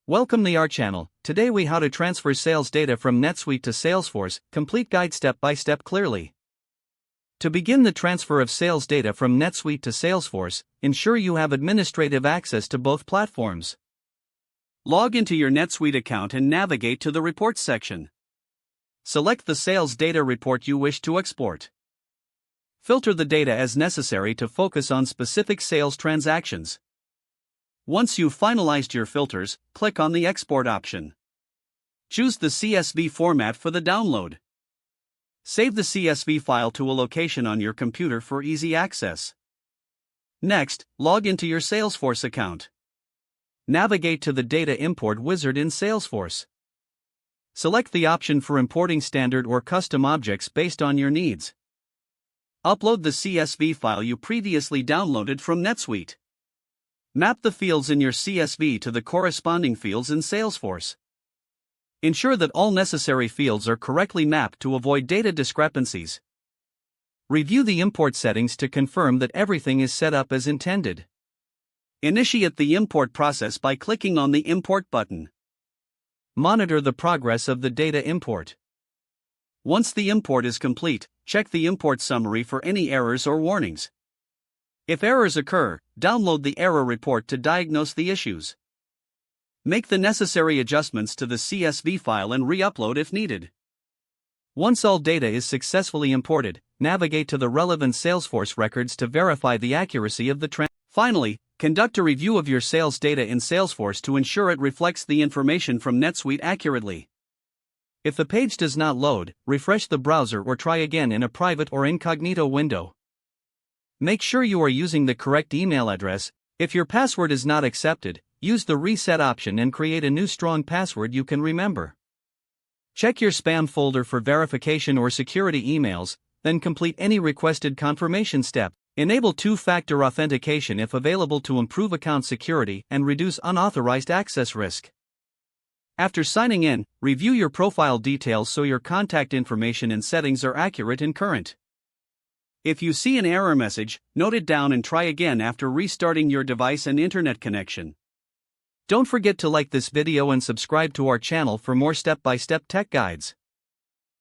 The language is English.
Welcome to our channel. Today we how to transfer sales data from Netsuite to Salesforce, complete guide step by step clearly. To begin the transfer of sales data from Netsuite to Salesforce, ensure you have administrative access to both platforms. Log into your Netsuite account and navigate to the Reports section. Select the sales data report you wish to export. Filter the data as necessary to focus on specific sales transactions. Once you've finalized your filters, click on the Export option. Choose the CSV format for the download. Save the CSV file to a location on your computer for easy access. Next, log into your Salesforce account. Navigate to the Data Import wizard in Salesforce. Select the option for importing standard or custom objects based on your needs. Upload the CSV file you previously downloaded from Netsuite. Map the fields in your CSV to the corresponding fields in Salesforce. Ensure that all necessary fields are correctly mapped to avoid data discrepancies. Review the import settings to confirm that everything is set up as intended. Initiate the import process by clicking on the Import button. Monitor the progress of the data import. Once the import is complete, check the import summary for any errors or warnings. If errors occur, download the error report to diagnose the issues. Make the necessary adjustments to the CSV file and re-upload if needed. Once all data is successfully imported, navigate to the relevant Salesforce records to verify the accuracy of the transfer. Finally, conduct a review of your sales data in Salesforce to ensure it reflects the information from Netsuite accurately. If the page does not load, refresh the browser or try again in a private or incognito window. Make sure you are using the correct email address. If your password is not accepted, use the reset option and create a new strong password you can remember. Check your spam folder for verification or security emails, then complete any requested confirmation step. Enable two-factor authentication if available to improve account security and reduce unauthorized access risk. After signing in, review your profile details so your contact information and settings are accurate and current. If you see an error message, note it down and try again after restarting your device and internet connection. Don't forget to like this video and subscribe to our channel for more step-by-step tech guides.